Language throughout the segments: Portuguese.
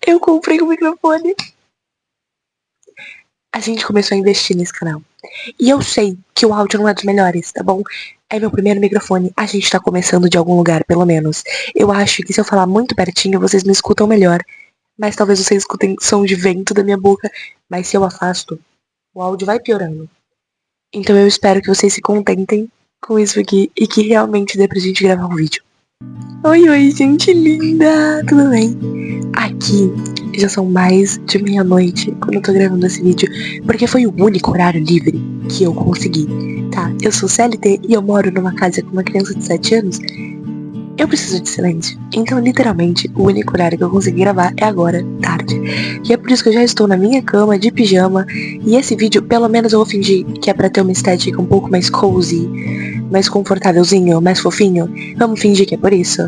Eu comprei um microfone. A gente começou a investir nesse canal. E eu sei que o áudio não é dos melhores, tá bom? É meu primeiro microfone. A gente tá começando de algum lugar, pelo menos. Eu acho que se eu falar muito pertinho, vocês me escutam melhor. Mas talvez vocês escutem som de vento da minha boca. Mas se eu afasto, o áudio vai piorando. Então eu espero que vocês se contentem com isso aqui e que realmente dê pra gente gravar um vídeo. Oi, gente linda! Tudo bem? Aqui já são mais de meia-noite quando eu tô gravando esse vídeo, porque foi o único horário livre que eu consegui, tá? Eu sou CLT e eu moro numa casa com uma criança de 7 anos. Eu preciso de silêncio. Então, literalmente, o único horário que eu consegui gravar é agora, tarde. E é por isso que eu já estou na minha cama, de pijama. E esse vídeo, pelo menos eu vou fingir que é pra ter uma estética um pouco mais cozy, mais confortávelzinho, mais fofinho. Vamos fingir que é por isso?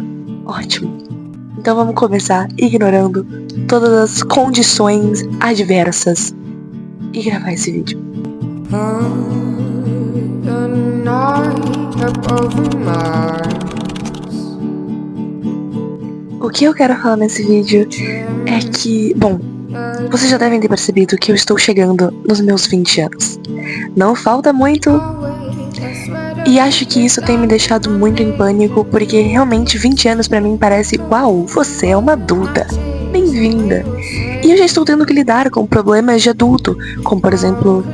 Ótimo. Então vamos começar ignorando todas as condições adversas e gravar esse vídeo. O que eu quero falar nesse vídeo é que, bom, vocês já devem ter percebido que eu estou chegando nos meus 20 anos. Não falta muito. E acho que isso tem me deixado muito em pânico, porque realmente 20 anos pra mim parece, uau, você é uma adulta, bem-vinda. E eu já estou tendo que lidar com problemas de adulto, como por exemplo,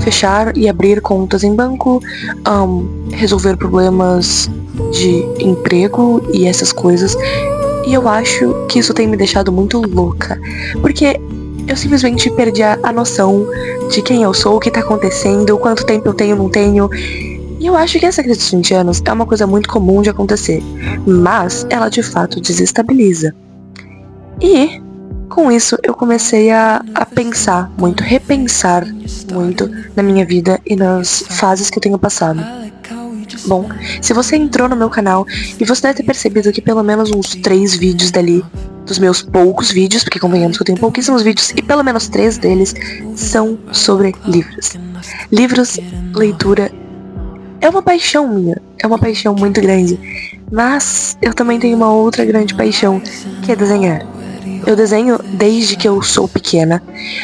fechar e abrir contas em banco, resolver problemas de emprego e essas coisas. E eu acho que isso tem me deixado muito louca, porque eu simplesmente perdi a noção de quem eu sou, o que tá acontecendo, quanto tempo eu tenho, não tenho. E eu acho que essa crise dos 20 anos é uma coisa muito comum de acontecer, mas ela de fato desestabiliza. E com isso eu comecei a pensar muito, repensar muito na minha vida e nas fases que eu tenho passado. Bom, se você entrou no meu canal e você deve ter percebido que pelo menos uns 3 vídeos dali, dos meus poucos vídeos, porque convenhamos que eu tenho pouquíssimos vídeos, e pelo menos 3 deles são sobre livros. Livros, leitura. É uma paixão minha, é uma paixão muito grande, mas eu também tenho uma outra grande paixão, que é desenhar. Eu desenho desde que eu sou pequena,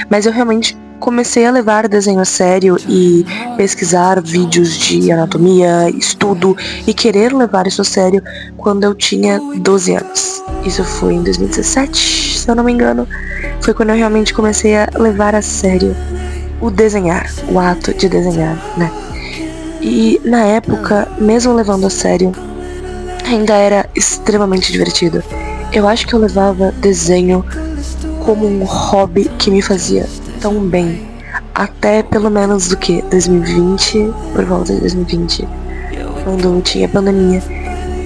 mas eu realmente comecei a levar desenho a sério e pesquisar vídeos de anatomia, estudo e querer levar isso a sério quando eu tinha 12 anos. Isso foi em 2017, se eu não me engano, foi quando eu realmente comecei a levar a sério o desenhar, o ato de desenhar, né? E na época, mesmo levando a sério, ainda era extremamente divertido. Eu acho que eu levava desenho como um hobby que me fazia tão bem. Até pelo menos do que 2020, por volta de 2020, quando tinha pandemia.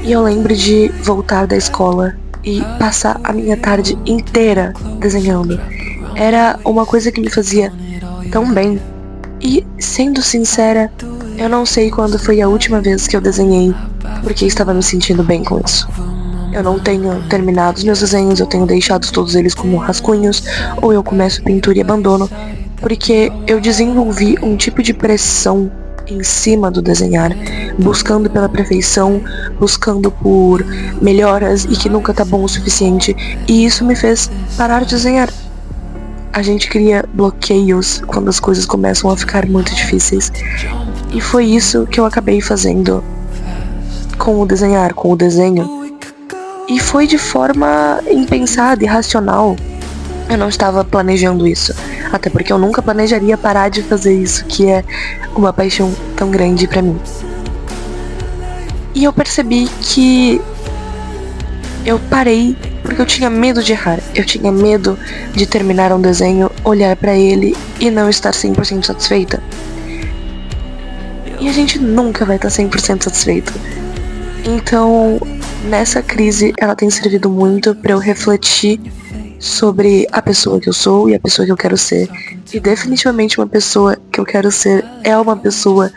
E eu lembro de voltar da escola e passar a minha tarde inteira desenhando. Era uma coisa que me fazia tão bem. E, sendo sincera, eu não sei quando foi a última vez que eu desenhei, porque estava me sentindo bem com isso. Eu não tenho terminado os meus desenhos, eu tenho deixado todos eles como rascunhos, ou eu começo pintura e abandono, porque eu desenvolvi um tipo de pressão em cima do desenhar, buscando pela perfeição, buscando por melhoras e que nunca tá bom o suficiente, e isso me fez parar de desenhar. A gente cria bloqueios quando as coisas começam a ficar muito difíceis. E foi isso que eu acabei fazendo com o desenhar, com o desenho. E foi de forma impensada, irracional. Eu não estava planejando isso. Até porque eu nunca planejaria parar de fazer isso, que é uma paixão tão grande pra mim. E eu percebi que eu parei porque eu tinha medo de errar. Eu tinha medo de terminar um desenho, olhar pra ele e não estar 100% satisfeita. E a gente nunca vai estar 100% satisfeito. Então, nessa crise, ela tem servido muito pra eu refletir sobre a pessoa que eu sou e a pessoa que eu quero ser. E definitivamente uma pessoa que eu quero ser é uma pessoa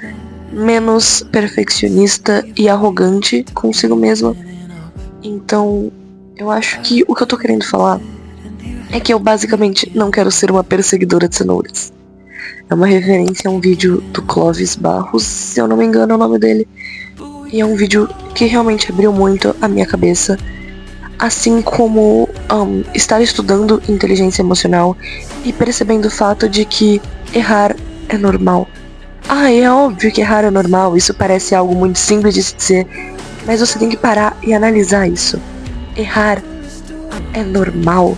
menos perfeccionista e arrogante consigo mesma. Então, eu acho que o que eu tô querendo falar é que eu basicamente não quero ser uma perseguidora de cenouras. É uma referência a um vídeo do Clóvis Barros, se eu não me engano é o nome dele. E é um vídeo que realmente abriu muito a minha cabeça Assim como estar estudando inteligência emocional e percebendo o fato de que errar é normal. É óbvio que errar é normal, isso parece algo muito simples de se dizer, mas você tem que parar e analisar isso. Errar é normal.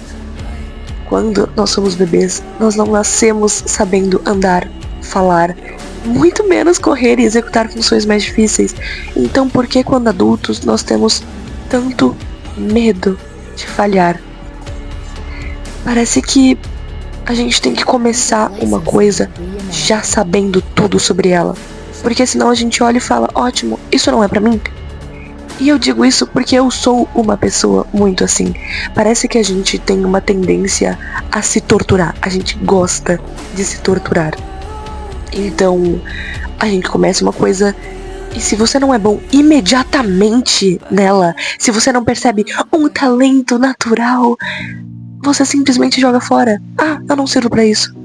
Quando nós somos bebês, nós não nascemos sabendo andar, falar, muito menos correr e executar funções mais difíceis. Então por que quando adultos nós temos tanto medo de falhar? Parece que a gente tem que começar uma coisa já sabendo tudo sobre ela. Porque senão a gente olha e fala, ótimo, isso não é pra mim. E eu digo isso porque eu sou uma pessoa muito assim. Parece que a gente tem uma tendência a se torturar. A gente gosta de se torturar. Então, a gente começa uma coisa e se você não é bom imediatamente nela, se você não percebe um talento natural, você simplesmente joga fora. Eu não sirvo pra isso.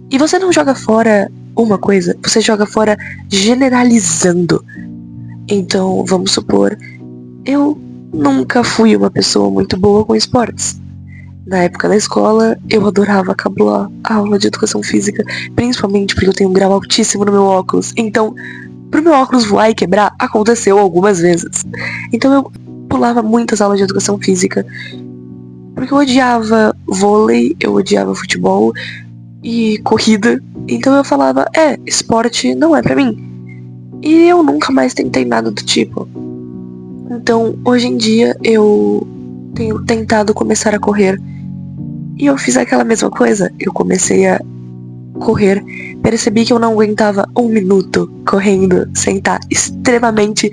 E você não joga fora uma coisa, você joga fora generalizando. Então, vamos supor, eu nunca fui uma pessoa muito boa com esportes. Na época da escola, eu adorava cabular a aula de educação física, principalmente porque eu tenho um grau altíssimo no meu óculos. Então, pro meu óculos voar e quebrar, aconteceu algumas vezes. Então eu pulava muitas aulas de educação física, porque eu odiava vôlei, eu odiava futebol e corrida. Então eu falava, esporte não é pra mim. E eu nunca mais tentei nada do tipo. Então, hoje em dia, eu tenho tentado começar a correr. E eu fiz aquela mesma coisa. Eu comecei a correr. Percebi que eu não aguentava 1 minuto correndo sem estar extremamente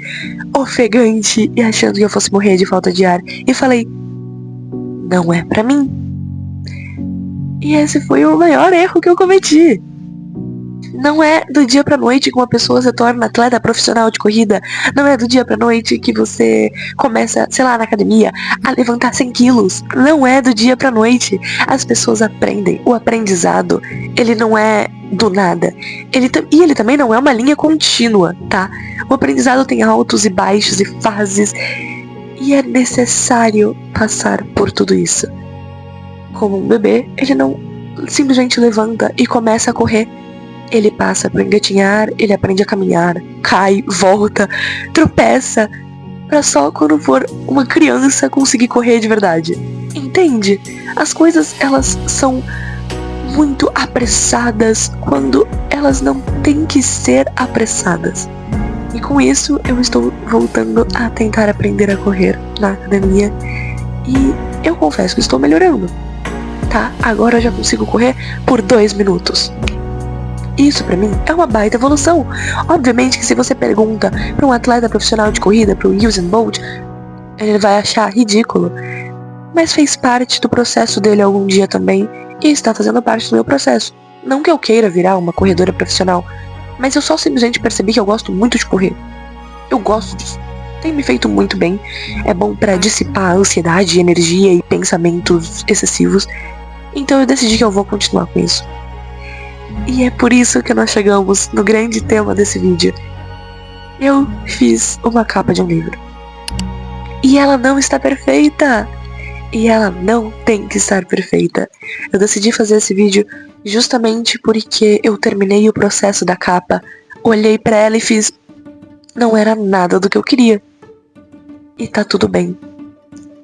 ofegante e achando que eu fosse morrer de falta de ar. E falei, não é pra mim. E esse foi o maior erro que eu cometi. Não é do dia pra noite que uma pessoa se torna atleta profissional de corrida. Não é do dia pra noite que você começa, sei lá, na academia, a levantar 100 quilos. Não é do dia pra noite. As pessoas aprendem. O aprendizado, ele não é do nada. Ele também não é uma linha contínua, tá? O aprendizado tem altos e baixos e fases. E é necessário passar por tudo isso. Como um bebê, ele não simplesmente levanta e começa a correr. Ele passa por engatinhar, ele aprende a caminhar, cai, volta, tropeça, pra só quando for uma criança conseguir correr de verdade. Entende? As coisas, elas são muito apressadas quando elas não têm que ser apressadas. E com isso, eu estou voltando a tentar aprender a correr na academia. E eu confesso que estou melhorando, tá? Agora eu já consigo correr por 2 minutos. Isso pra mim é uma baita evolução. Obviamente que se você pergunta pra um atleta profissional de corrida, pro Usain Bolt, ele vai achar ridículo. Mas fez parte do processo dele algum dia também e está fazendo parte do meu processo. Não que eu queira virar uma corredora profissional, mas eu só simplesmente percebi que eu gosto muito de correr. Eu gosto disso. Tem me feito muito bem. É bom pra dissipar a ansiedade, energia e pensamentos excessivos. Então eu decidi que eu vou continuar com isso. E é por isso que nós chegamos no grande tema desse vídeo. Eu fiz uma capa de um livro. E ela não está perfeita. E ela não tem que estar perfeita. Eu decidi fazer esse vídeo justamente porque eu terminei o processo da capa, olhei pra ela e fiz... Não era nada do que eu queria. E tá tudo bem.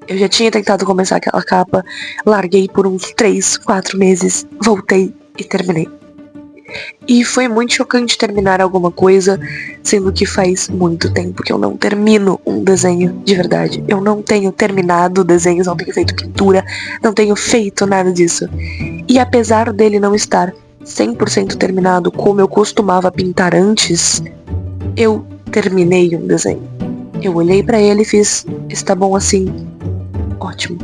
Eu já tinha tentado começar aquela capa, larguei por uns 3, 4 meses, voltei e terminei. E foi muito chocante terminar alguma coisa, sendo que faz muito tempo que eu não termino um desenho de verdade. Eu não tenho terminado desenhos, não tenho feito pintura, não tenho feito nada disso. E apesar dele não estar 100% terminado como eu costumava pintar antes, eu terminei um desenho. Eu olhei pra ele e fiz, está bom assim, ótimo.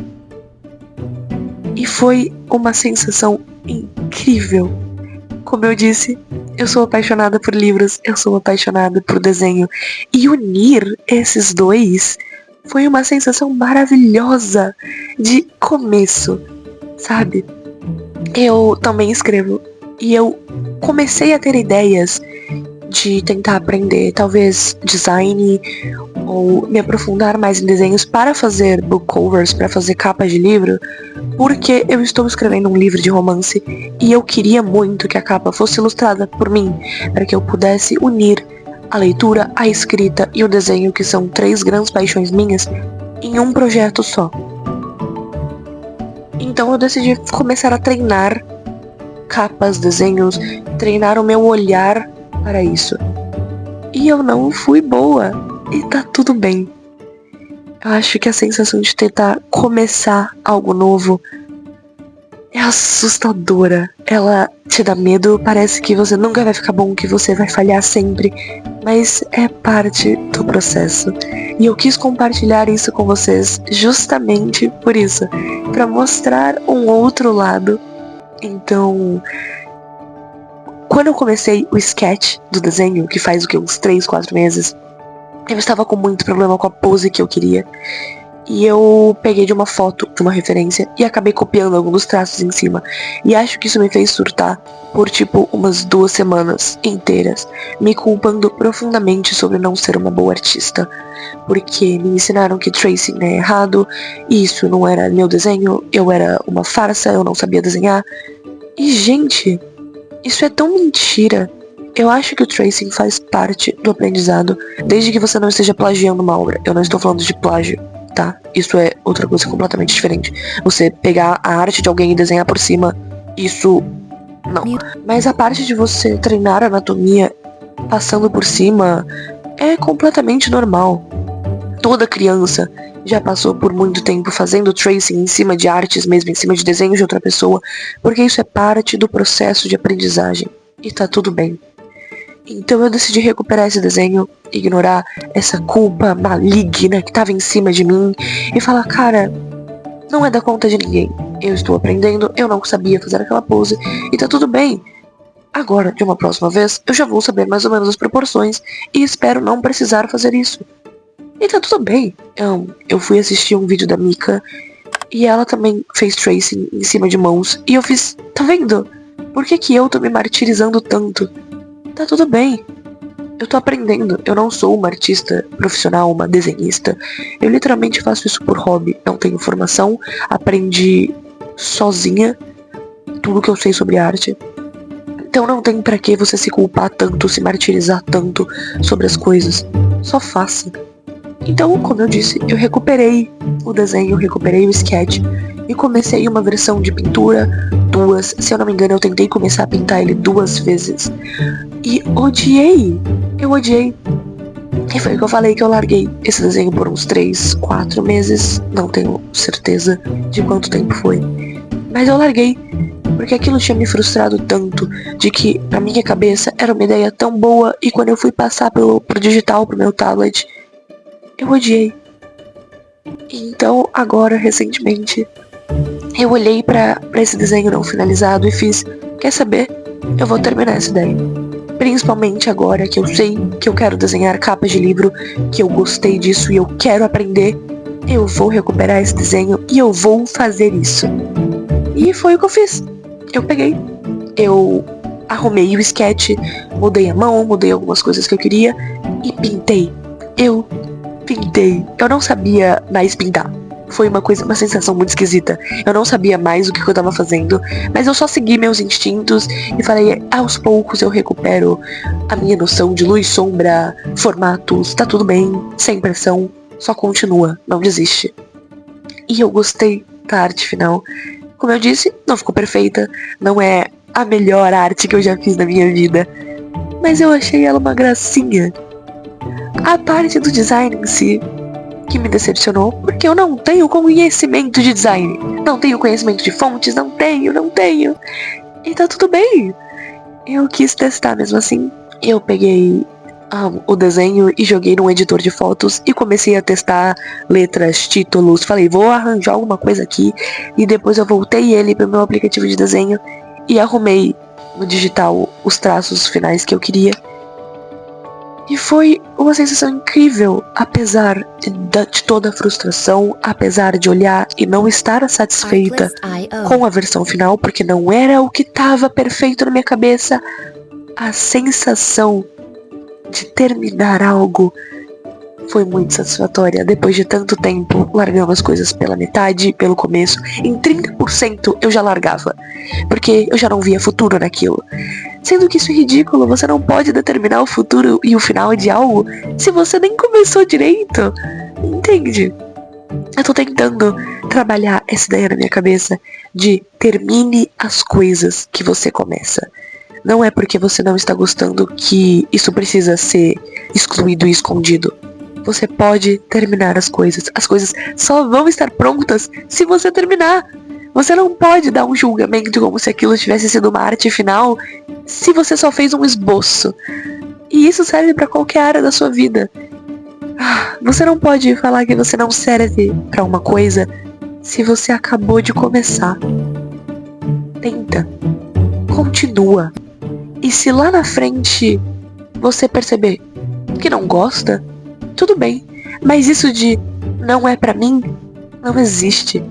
E foi uma sensação incrível. Como eu disse, eu sou apaixonada por livros, eu sou apaixonada por desenho. E unir esses dois foi uma sensação maravilhosa de começo, sabe? Eu também escrevo e eu comecei a ter ideias de tentar aprender, talvez design ou me aprofundar mais em desenhos para fazer book covers, para fazer capas de livro, porque eu estou escrevendo um livro de romance e eu queria muito que a capa fosse ilustrada por mim, para que eu pudesse unir a leitura, a escrita e o desenho, que são 3 grandes paixões minhas, em um projeto só. Então eu decidi começar a treinar capas, desenhos, treinar o meu olhar para isso. E eu não fui boa, e tá tudo bem. Eu acho que a sensação de tentar começar algo novo é assustadora. Ela te dá medo, parece que você nunca vai ficar bom, que você vai falhar sempre, mas é parte do processo. E eu quis compartilhar isso com vocês justamente por isso, para mostrar um outro lado. Então, quando eu comecei o sketch do desenho, que faz uns 3, 4 meses, eu estava com muito problema com a pose que eu queria. E eu peguei de uma foto, de uma referência, e acabei copiando alguns dos traços em cima. E acho que isso me fez surtar por umas 2 semanas inteiras, me culpando profundamente sobre não ser uma boa artista. Porque me ensinaram que tracing é errado, e isso não era meu desenho, eu era uma farsa, eu não sabia desenhar. E gente, isso é tão mentira. Eu acho que o tracing faz parte do aprendizado, desde que você não esteja plagiando uma obra. Eu não estou falando de plágio, tá? Isso é outra coisa completamente diferente. Você pegar a arte de alguém e desenhar por cima, isso não. Mas a parte de você treinar a anatomia passando por cima é completamente normal. Toda criança já passou por muito tempo fazendo tracing em cima de artes mesmo, em cima de desenhos de outra pessoa, porque isso é parte do processo de aprendizagem. E tá tudo bem. Então eu decidi recuperar esse desenho, ignorar essa culpa maligna que tava em cima de mim e falar, cara, não é da conta de ninguém. Eu estou aprendendo, eu não sabia fazer aquela pose e tá tudo bem. Agora, de uma próxima vez, eu já vou saber mais ou menos as proporções e espero não precisar fazer isso. E tá tudo bem. Eu fui assistir um vídeo da Mika e ela também fez tracing em cima de mãos e eu fiz, tá vendo? Por que eu tô me martirizando tanto? Tá tudo bem. Eu tô aprendendo. Eu não sou uma artista profissional, uma desenhista. Eu literalmente faço isso por hobby. Não tenho formação. Aprendi sozinha tudo que eu sei sobre arte. Então não tem pra que você se culpar tanto, se martirizar tanto sobre as coisas. Só faça. Então, como eu disse, eu recuperei o desenho, recuperei o sketch e comecei uma versão de pintura, 2. Se eu não me engano, eu tentei começar a pintar ele 2 vezes. E odiei. Eu odiei. E foi o que eu falei, que eu larguei esse desenho por uns 3, 4 meses. Não tenho certeza de quanto tempo foi. Mas eu larguei. Porque aquilo tinha me frustrado tanto, de que na minha cabeça era uma ideia tão boa, e quando eu fui passar pro digital, pro meu tablet, eu odiei. Então, agora, recentemente, eu olhei pra esse desenho não finalizado e fiz, quer saber? Eu vou terminar essa ideia. Principalmente agora que eu sei que eu quero desenhar capas de livro, que eu gostei disso e eu quero aprender, eu vou recuperar esse desenho e eu vou fazer isso. E foi o que eu fiz. Eu peguei, eu arrumei o sketch, mudei a mão, mudei algumas coisas que eu queria e pintei. Eu pintei. Eu não sabia mais pintar. Foi uma sensação muito esquisita. Eu não sabia mais o que eu tava fazendo, mas eu só segui meus instintos e falei, aos poucos eu recupero a minha noção de luz, sombra, formatos, tá tudo bem, sem pressão, só continua, não desiste. E eu gostei da arte final. Como eu disse, não ficou perfeita, não é a melhor arte que eu já fiz na minha vida, mas eu achei ela uma gracinha. A parte do design em si que me decepcionou, porque eu não tenho conhecimento de design, não tenho conhecimento de fontes, não tenho, e tá tudo bem. Eu quis testar mesmo assim. Eu peguei o desenho e joguei num editor de fotos e comecei a testar letras, títulos, falei, vou arranjar alguma coisa aqui, e depois eu voltei ele pro meu aplicativo de desenho e arrumei no digital os traços finais que eu queria. E foi uma sensação incrível, apesar de toda a frustração, apesar de olhar e não estar satisfeita com a versão final, porque não era o que estava perfeito na minha cabeça. A sensação de terminar algo foi muito satisfatória. Depois de tanto tempo, largando as coisas pela metade, pelo começo. Em 30% eu já largava, porque eu já não via futuro naquilo. Sendo que isso é ridículo, você não pode determinar o futuro e o final de algo se você nem começou direito. Entende? Eu tô tentando trabalhar essa ideia na minha cabeça de termine as coisas que você começa. Não é porque você não está gostando que isso precisa ser excluído e escondido. Você pode terminar as coisas. As coisas só vão estar prontas se você terminar. Você não pode dar um julgamento como se aquilo tivesse sido uma arte final se você só fez um esboço. E isso serve para qualquer área da sua vida. Você não pode falar que você não serve para uma coisa se você acabou de começar. Tenta. Continua. E se lá na frente você perceber que não gosta, tudo bem. Mas isso de não é pra mim, não existe.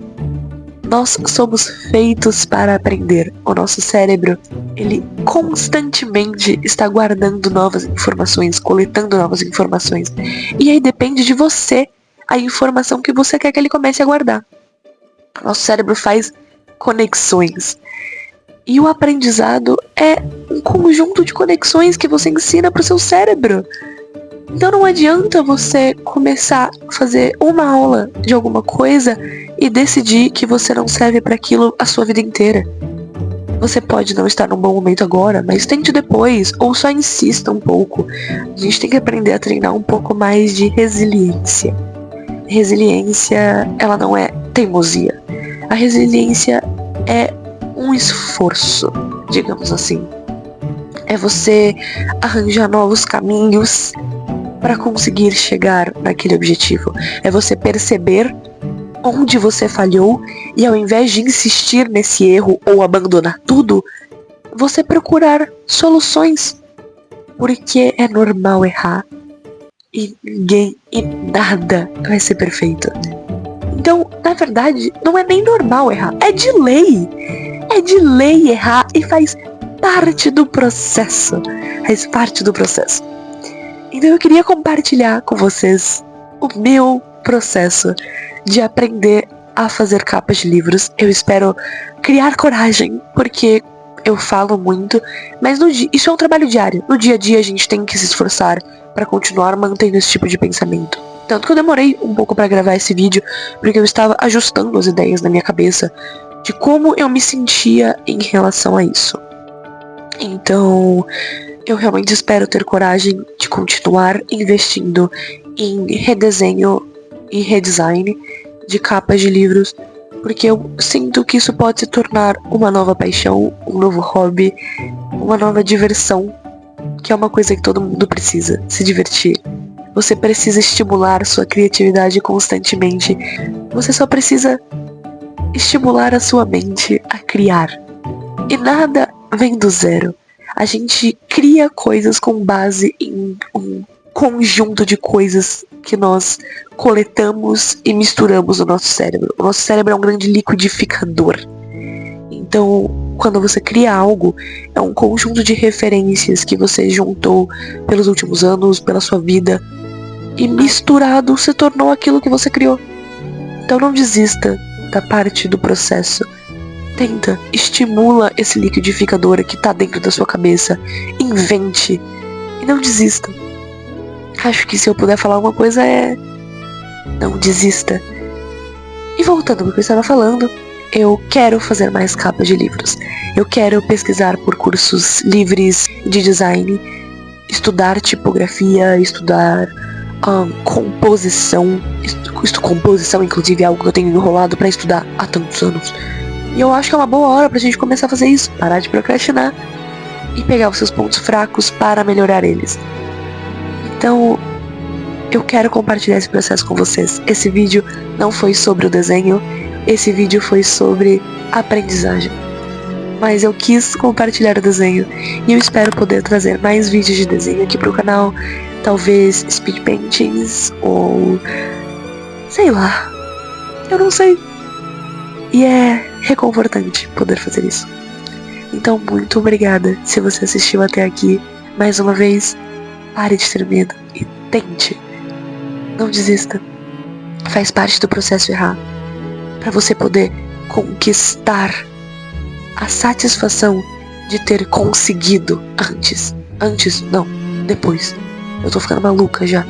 Nós somos feitos para aprender. O nosso cérebro, ele constantemente está guardando novas informações, coletando novas informações. E aí depende de você a informação que você quer que ele comece a guardar. Nosso cérebro faz conexões. E o aprendizado é um conjunto de conexões que você ensina para o seu cérebro. Então não adianta você começar a fazer uma aula de alguma coisa e decidir que você não serve para aquilo a sua vida inteira. Você pode não estar num bom momento agora, mas tente depois, ou só insista um pouco. A gente tem que aprender a treinar um pouco mais de resiliência. Resiliência, ela não é teimosia. A resiliência é um esforço, digamos assim. É você arranjar novos caminhos para conseguir chegar naquele objetivo. É você perceber onde você falhou e ao invés de insistir nesse erro ou abandonar tudo, você procurar soluções. Porque é normal errar e ninguém e nada vai ser perfeito. Então, na verdade, não é nem normal errar, é de lei. É de lei errar e faz parte do processo. Faz parte do processo. Então eu queria compartilhar com vocês o meu processo de aprender a fazer capas de livros. Eu espero criar coragem, porque eu falo muito, mas isso é um trabalho diário. No dia a dia a gente tem que se esforçar para continuar mantendo esse tipo de pensamento. Tanto que eu demorei um pouco para gravar esse vídeo, porque eu estava ajustando as ideias na minha cabeça de como eu me sentia em relação a isso. Então, eu realmente espero ter coragem de continuar investindo em redesenho e redesign de capas de livros, porque eu sinto que isso pode se tornar uma nova paixão, um novo hobby, uma nova diversão, que é uma coisa que todo mundo precisa, se divertir. Você precisa estimular sua criatividade constantemente. Você só precisa estimular a sua mente a criar. E nada vem do zero. A gente cria coisas com base em um conjunto de coisas que nós coletamos e misturamos no nosso cérebro. O nosso cérebro é um grande liquidificador. Então, quando você cria algo, é um conjunto de referências que você juntou pelos últimos anos, pela sua vida, e misturado se tornou aquilo que você criou. Então não desista da parte do processo. Tenta, estimula esse liquidificador que tá dentro da sua cabeça. Invente e não desista. Acho que se eu puder falar uma coisa é... não desista. E voltando ao que eu estava falando, eu quero fazer mais capas de livros. Eu quero pesquisar por cursos livres de design, estudar tipografia, estudar composição. Composição, inclusive, é algo que eu tenho enrolado pra estudar há tantos anos. E eu acho que é uma boa hora pra gente começar a fazer isso. Parar de procrastinar e pegar os seus pontos fracos para melhorar eles. Então, eu quero compartilhar esse processo com vocês. Esse vídeo não foi sobre o desenho. Esse vídeo foi sobre aprendizagem. Mas eu quis compartilhar o desenho. E eu espero poder trazer mais vídeos de desenho aqui pro canal. Talvez speed paintings ou... sei lá. Eu não sei. E é reconfortante poder fazer isso. Então, muito obrigada se você assistiu até aqui. Mais uma vez, pare de ter medo e tente. Não desista. Faz parte do processo errar. Pra você poder conquistar a satisfação de ter conseguido antes. Antes, não, depois. Eu tô ficando maluca já.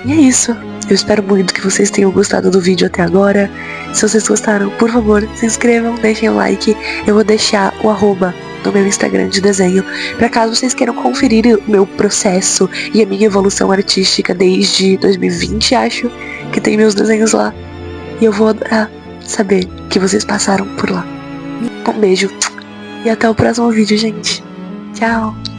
E é isso. Eu espero muito que vocês tenham gostado do vídeo até agora. Se vocês gostaram, por favor, se inscrevam, deixem o like. Eu vou deixar o arroba no meu Instagram de desenho, para caso vocês queiram conferir o meu processo e a minha evolução artística desde 2020, acho, que tem meus desenhos lá. E eu vou adorar saber que vocês passaram por lá. Um beijo e até o próximo vídeo, gente. Tchau!